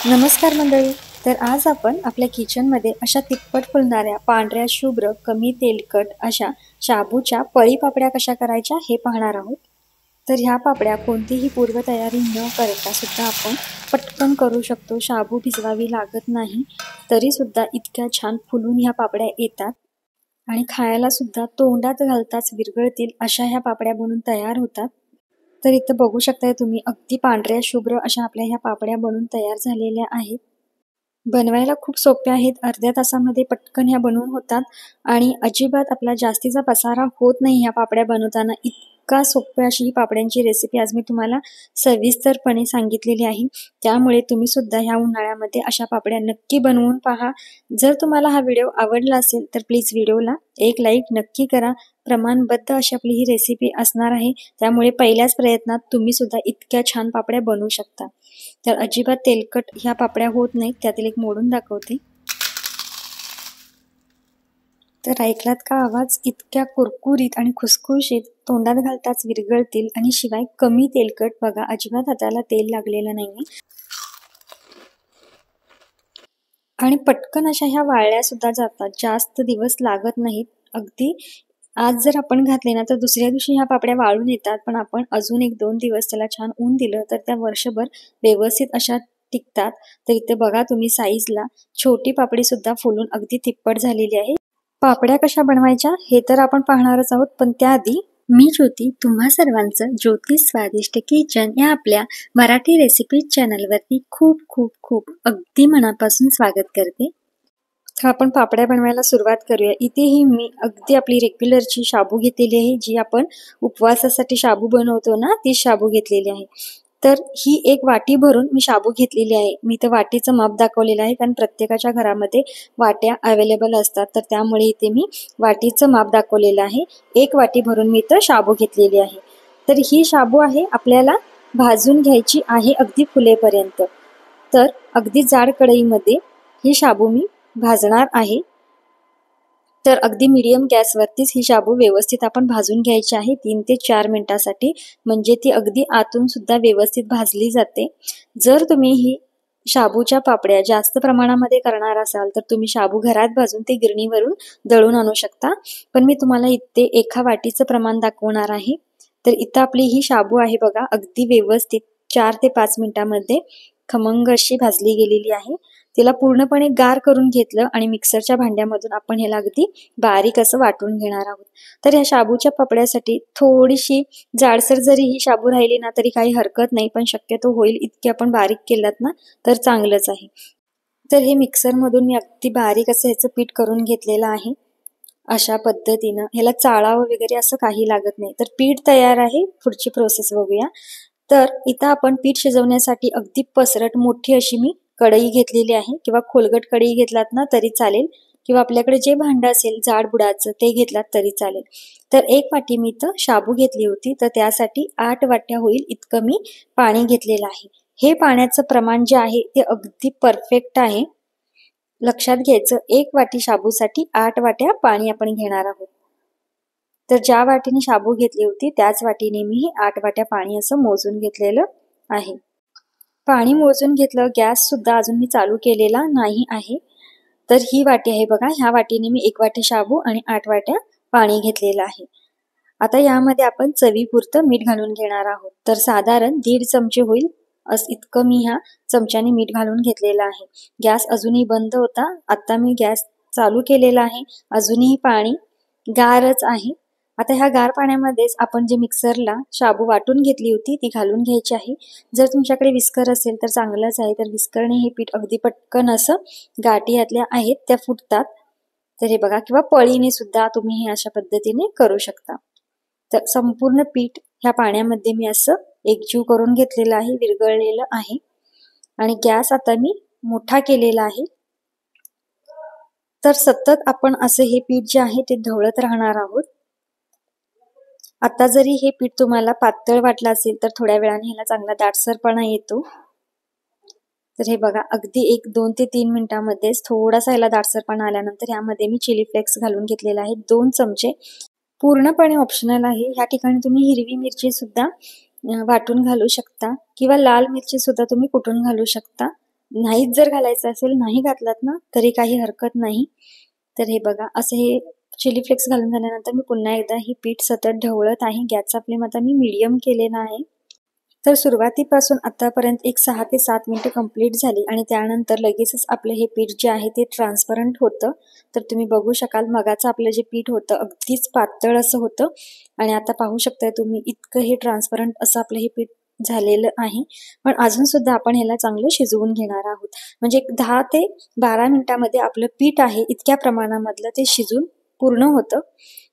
नमस्कार मंडळी. तर आज आपण आपल्या किचनमध्ये अशा तिप्पट फुलणाऱ्या पांढऱ्या शुभ्र कमी तेलकट अशा शाबूच्या पळी पापड्या कशा करायच्या हे पाहणार आहोत. तर ह्या पापड्या कोणतीही पूर्वतयारी न करता सुद्धा आपण पटकन करू शकतो. शाबू भिजवावी लागत नाही तरी सुद्धा इतक्या छान फुलून ह्या पापड्या येतात आणि खायला सुद्धा तोंडात घालताच विरघळतील अशा ह्या पापड्या बनून तयार होतात. तर इथं बघू शकताय तुम्ही अगदी पांढऱ्या शुभ्र अशा आपल्या ह्या पापड्या बनून तयार झालेल्या आहेत. बनवायला खूप सोप्या आहेत. अर्ध्या तासामध्ये पटकन ह्या बनवून होतात आणि अजिबात आपला जास्तीचा पसारा होत नाही ह्या पापड्या बनवताना. इतका सोप्या अशी ही पापड्यांची रेसिपी आज मी तुम्हाला सविस्तरपणे सांगितलेली आहे. त्यामुळे तुम्ही सुद्धा ह्या उन्हाळ्यामध्ये अशा पापड्या नक्की बनवून पहा. जर तुम्हाला हा व्हिडिओ आवडला असेल तर प्लीज व्हिडिओला एक लाईक नक्की करा. प्रमाणबद्ध अशी आपली ही रेसिपी असणार आहे, त्यामुळे पहिल्याच प्रयत्नात तुम्ही सुद्धा इतक्या छान पापड्या बनवू शकता. तर अजिबात तेलकट ह्या पापड्या होत नाहीत. त्यातील एक मोडून दाखवते. तर ऐकलात का आवाज? इतक्या कुरकुरीत आणि खुसखुशीत, तोंडात घालताच विरघळतील आणि शिवाय कमी तेलकट. बघा, अजिबात हाताला तेल लागलेलं नाही आणि पटकन अशा ह्या वाळल्या सुद्धा जातात. जास्त दिवस लागत नाहीत. अगदी आज जर आपण घातले ना तर दुसऱ्या दिवशी ह्या पापड्या वाळून येतात, पण आपण अजून 1-2 दिवस त्याला छान ऊन दिलं तर त्या वर्षभर व्यवस्थित अशा टिकतात. तर इथे बघा तुम्ही साईजला छोटी पापडी सुद्धा फुलून अगदी तिप्पट झालेली आहे. पापड्या कशा बनवायच्या हे तर आपण पाहणारच आहोत, पण त्याआधी मी ज्योती तुम्हा सर्वांचं ज्योती स्वादिष्ट किचन या आपल्या मराठी रेसिपी चॅनलवरती खूप खूप खूप अगदी मनापासून स्वागत करते. तर आपण पापड्या बनवायला सुरुवात करूया. इथेही मी अगदी आपली रेग्युलरची शाबू घेतलेली आहे, जी आपण उपवासासाठी शाबू बनवतो ना, ती शाबू घेतलेली आहे. तर ही एक वाटी भरून मी शाबू घेतलेली आहे. मी तर वाटीचं माप दाखवलेलं आहे, कारण प्रत्येकाच्या घरामध्ये वाट्या अवेलेबल असतात, तर त्यामुळे इथे मी वाटीचं माप दाखवलेलं आहे. 1 वाटी भरून मी इथं शाबू घेतलेली आहे. तर ही शाबू आहे आपल्याला भाजून घ्यायची आहे अगदी फुलेपर्यंत. तर अगदी जाड कढईमध्ये ही शाबू मी भाजणार आहे. तर अगदी मीडियम गॅसवरतीच ही शाबू व्यवस्थित आपण भाजून घ्यायची आहे 3 ते 4 मिनिटांसाठी, म्हणजे ती अगदी आतून सुद्धा व्यवस्थित भाजली जाते. जर तुम्ही ही शाबूच्या पापड्या जास्त प्रमाणामध्ये करणार असाल तर तुम्ही शाबू घरात भाजून ते गिरणीवरून दळून आणू शकता, पण मी तुम्हाला इथे 1 वाटीचं प्रमाण दाखवणार आहे. तर इथं आपली ही शाबू आहे बघा, अगदी व्यवस्थित 4 ते 5 मिनिटांमध्ये खमंग अशी भाजली गेलेली आहे. तिला पूर्णपणे गार करून घेतलं आणि मिक्सरच्या भांड्यामधून आपण ह्याला अगदी बारीक असं वाटून घेणार आहोत. तर ह्या शाबूच्या पापड्यासाठी थोडीशी जाडसर जरी ही शाबू राहिली ना तरी काही हरकत नाही, पण शक्यतो होईल इतकी आपण बारीक केलात ना तर चांगलंच आहे. तर हे मिक्सरमधून मी अगदी बारीक असं ह्याचं पीठ करून घेतलेलं आहे. अशा पद्धतीनं ह्याला चाळावं वगैरे असं काही लागत नाही. तर पीठ तयार आहे. पुढची प्रोसेस बघूया. तर इथं आपण पीठ शिजवण्यासाठी अगदी पसरट मोठी अशी मी कढई घेतलेली आहे, किंवा खोलगट कढई घेतलात ना तरी चालेल, किंवा आपल्याकडे जे भांडं असेल जाड बुडाचं ते घेतलात तरी चालेल. तर 1 वाटी मी इथं शाबू घेतली होती, तर त्यासाठी 8 वाट्या होईल इतकं मी पाणी घेतलेलं आहे. हे पाण्याचं प्रमाण जे आहे ते अगदी परफेक्ट आहे. लक्षात घ्यायचं, 1 वाटी शाबूसाठी 8 वाट्या पाणी आपण घेणार आहोत. तर ज्या वाटीने शाबू घेतली होती त्याच वाटीने मी 8 वाट्या पाणी असं मोजून घेतलेलं आहे. पाणी मोजून घेतलं. गॅस सुद्धा अजून मी चालू केलेला नाही आहे. तर ही वाटी आहे बघा, ह्या वाटीने मी 1 वाटी शाबू आणि 8 वाट्या पाणी घेतलेलं आहे. आता यामध्ये आपण चवीपुरतं मीठ घालून घेणार आहोत. तर साधारण 1.5 चमचे होईल इतकं मी ह्या चमच्याने मीठ घालून घेतलेलं आहे. गॅस अजूनही बंद होता. आता मी गॅस चालू केलेला आहे. अजूनही पाणी गारच आहे. आता ह्या गार पाण्यामध्येच आपण जे मिक्सरला शाबू वाटून घेतली होती ती घालून घ्यायची आहे. जर तुमच्याकडे विस्कर असेल तर चांगलंच आहे. तर विस्करने हे पीठ अगदी पटकन असं गाठी यातल्या आहेत त्या फुटतात. तर हे बघा, किंवा पळीने सुद्धा तुम्ही हे अशा पद्धतीने करू शकता. तर संपूर्ण पीठ ह्या पाण्यामध्ये मी असं एकजीव करून घेतलेलं आहे, विरघळलेलं आहे. आणि गॅस आता मी मोठा केलेला आहे. तर सतत आपण असं हे पीठ जे आहे ते ढवळत राहणार आहोत. आता जरी हे पीठ तुम्हाला पातळ वाटलं असेल तर थोड्या वेळाने ह्याला चांगला दाटसरपणा येतो. तर हे बघा, अगदी 1-2 ते 3 मिनिटांमध्येच थोडासा ह्याला दाटसरपणा आल्यानंतर यामध्ये मी चिली फ्लेक्स घालून घेतलेला आहे 2 चमचे. पूर्णपणे ऑप्शनल आहे. ह्या ठिकाणी तुम्ही हिरवी मिरची सुद्धा वाटून घालू शकता, किंवा लाल मिरची सुद्धा तुम्ही कुटून घालू शकता. नाहीच जर घालायचं असेल, नाही घातलात ना तरी काही हरकत नाही. तर हे बघा, असं हे चिली फ्लेक्स घालून झाल्यानंतर मी पुन्हा एकदा ही पीठ सतत ढवळत आहे. गॅसचा फ्लेम आता मी मीडियम केलेला आहे. तर सुरुवातीपासून आतापर्यंत एक 6 ते 7 मिनिटं कंप्लीट झाली आणि त्यानंतर लगेचच आपलं हे पीठ जे आहे ते ट्रान्सपरंट होतं. तर तुम्ही बघू शकाल, मगाचं आपलं जे पीठ होतं अगदीच पातळ असं होतं आणि आता पाहू शकताय तुम्ही इतकं हे ट्रान्सपरंट असं आपलं हे पीठ झालेलं आहे. पण अजून सुद्धा आपण ह्याला चांगलं शिजवून घेणार आहोत. म्हणजे एक 10 ते 12 मिनिटामध्ये आपलं पीठ आहे इतक्या प्रमाणामधलं ते शिजून पूर्ण होतं.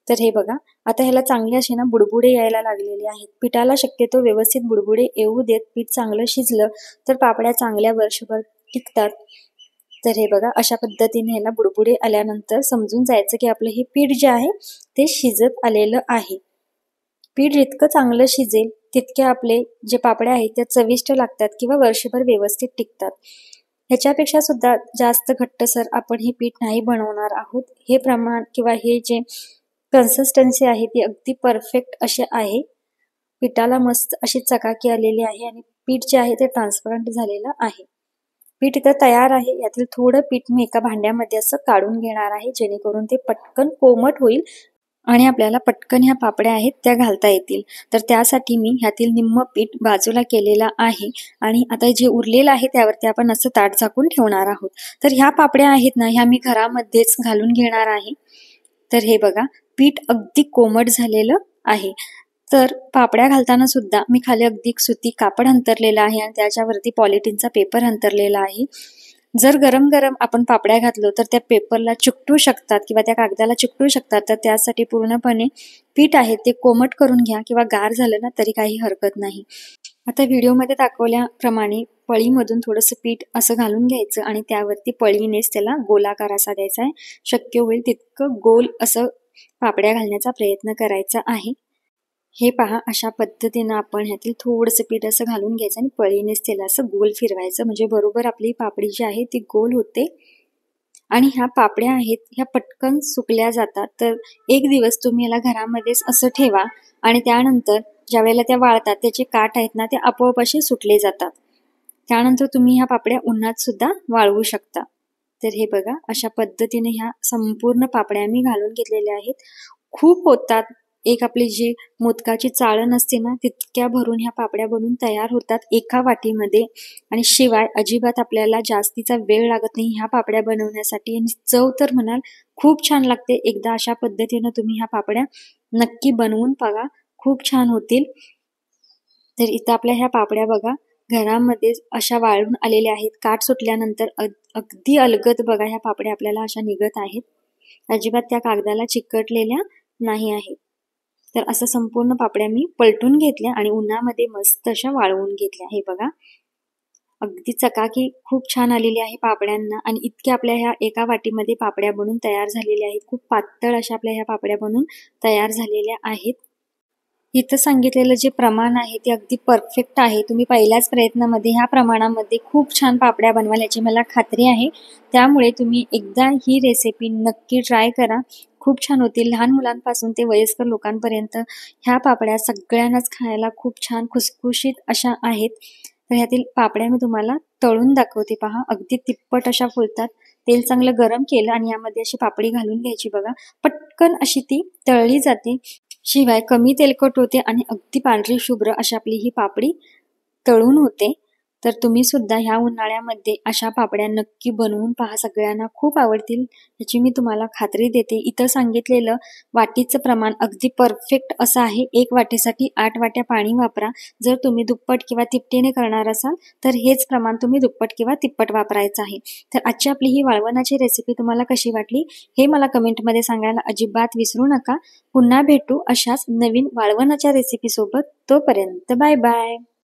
तर हे बघा, आता ह्याला चांगले असे ना बुडबुडे यायला लागलेले आहेत. पिठाला शक्यतो व्यवस्थित बुडबुडे येऊ देत. पीठ चांगलं शिजलं तर पापड्या चांगल्या वर्षभर टिकतात. तर हे बघा, अशा पद्धतीने ह्याला बुडबुडे आल्यानंतर समजून जायचं की आपलं हे पीठ जे आहे ते शिजत आलेलं आहे. पीठ जितकं चांगलं शिजेल तितके आपले जे पापड्या आहेत त्या चविष्ट लागतात किंवा वर्षभर व्यवस्थित टिकतात. ह्याच्यापेक्षा सुद्धा जास्त घट्टसर आपण हे पीठ नाही बनवणार आहोत. हे प्रमाण किंवा हे जे कन्सिस्टन्सी आहे ती अगदी परफेक्ट अशी आहे. पिठाला मस्त अशी चकाकी आलेली आहे आणि पीठ जे आहे ते ट्रान्सपरंट झालेलं आहे. पीठ इथं तयार आहे. यातील थोडं पीठ मी एका भांड्यामध्ये असं काढून घेणार आहे, जेणेकरून ते पटकन कोमट होईल आणि आपल्याला पटकन ह्या पापड्या आहेत त्या घालता येतील. तर त्यासाठी मी ह्यातील निम्म पीठ बाजूला केलेला आहे आणि आता जे उरलेलं आहे त्यावरती आपण असं ताट झाकून ठेवणार आहोत. तर ह्या पापड्या आहेत ना, ह्या मी घरामध्येच घालून घेणार आहे. तर हे बघा, पीठ अगदी कोमट झालेलं आहे. तर पापड्या घालताना सुद्धा मी खाली अगदी सुती कापड अंतरलेलं आहे आणि त्याच्यावरती पॉलिथिनचा पेपर अंतरलेला आहे. जर गरम गरम आपण पापड्या घातलो तर त्या पेपरला चिकटू शकतात किंवा त्या कागदाला चिकटू शकतात. तर त्यासाठी पूर्णपणे पीठ आहे ते कोमट करून घ्या किंवा गार झालं ना तरी काही हरकत नाही. आता व्हिडिओमध्ये दाखवल्याप्रमाणे पळीमधून थोडंसं पीठ असं घालून घ्यायचं आणि त्यावरती पळीनेच त्याला गोलाकार असा द्यायचा आहे. शक्य होईल तितकं गोल असं पापड्या घालण्याचा प्रयत्न करायचा आहे. हे पहा, अशा पद्धतीनं आपण ह्यातील थोडंसं पीठ असं घालून घ्यायचं आणि पळीनेच त्याला असं गोल फिरवायचं. म्हणजे बरोबर आपली पापडी जी आहे ती गोल होते. आणि ह्या पापड्या आहेत ह्या पटकन सुकल्या जातात. तर एक दिवस तुम्ही याला घरामध्येच असं ठेवा आणि त्यानंतर ज्या वेळेला त्या वाळतात त्याचे काठ आहेत ना ते आपोआप असे सुटले जातात. त्यानंतर तुम्ही ह्या पापड्या उन्हात सुद्धा वाळवू शकता. तर हे बघा, अशा पद्धतीने ह्या संपूर्ण पापड्या मी घालून घेतलेल्या आहेत. खूप होतात. एक आपली जी मोदकाची चाळण असते ना तितक्या भरून ह्या पापड्या बनून तयार होतात एका वाटीमध्ये. आणि शिवाय अजिबात आपल्याला जास्तीचा वेळ लागत नाही ह्या पापड्या बनवण्यासाठी. आणि चव तर म्हणाल खूप छान लागते. एकदा अशा पद्धतीनं तुम्ही ह्या पापड्या नक्की बनवून बघा, खूप छान होतील. तर इथं आपल्या ह्या पापड्या बघा घरामध्ये अशा वाळून आलेल्या आहेत. काठ सुटल्यानंतर अगदी अलगद बघा ह्या पापड्या आपल्याला अशा निघत आहेत. अजिबात त्या कागदाला चिकटलेल्या नाही आहेत. तर असं संपूर्ण पापड्या मी पलटून घेतल्या आणि उन्हामध्ये मस्त अशा वाळवून घेतल्या. हे बघा, अगदी चकाकी खूप छान आलेली आहे पापड्यांना. आणि इतक्या आपल्या ह्या एका वाटीमध्ये पापड्या बनून तयार झालेल्या आहेत. खूप पातळ अशा आपल्या ह्या पापड्या बनून तयार झालेल्या आहेत. इथं सांगितलेलं जे प्रमाण आहे ते अगदी परफेक्ट आहे. तुम्ही पहिल्याच प्रयत्नामध्ये ह्या प्रमाणामध्ये खूप छान पापड्या बनवाल याची मला खात्री आहे. त्यामुळे तुम्ही एकदा ही रेसिपी नक्की ट्राय करा. खूप छान होतील. लहान मुलांपासून ते वयस्कर लोकांपर्यंत ह्या पापड्या सगळ्यांनाच खायला खूप छान खुसखुशीत अशा आहेत. तर ह्यातील पापड्या मी तुम्हाला तळून दाखवते. पहा, अगदी तिप्पट अशा फुलतात. तेल चांगलं गरम केलं आणि यामध्ये अशी पापडी घालून घ्यायची. बघा, पटकन अशी ती तळली जाते. शिवाय कमी तेलकट होते आणि अगदी पांढरी शुभ्र अशी आपली ही पापडी तळून होते. तर तुम्ही सुद्धा ह्या उन्हाळ्यामध्ये अशा पापड्या नक्की बनवून पहा. सगळ्यांना खूप आवडतील याची मी तुम्हाला खात्री देते. इथं सांगितलेलं वाटीचं प्रमाण अगदी परफेक्ट असं आहे. 1 वाटीसाठी 8 वाट्या पाणी वापरा. जर तुम्ही दुप्पट किंवा तिपटीने करणार असाल तर हेच प्रमाण तुम्ही दुप्पट किंवा तिप्पट वापरायचं आहे. तर आजची आपली ही वाळवणाची रेसिपी तुम्हाला कशी वाटली हे मला कमेंटमध्ये सांगायला अजिबात विसरू नका. पुन्हा भेटू अशाच नवीन वाळवणाच्या रेसिपी सोबत. तोपर्यंत बाय बाय.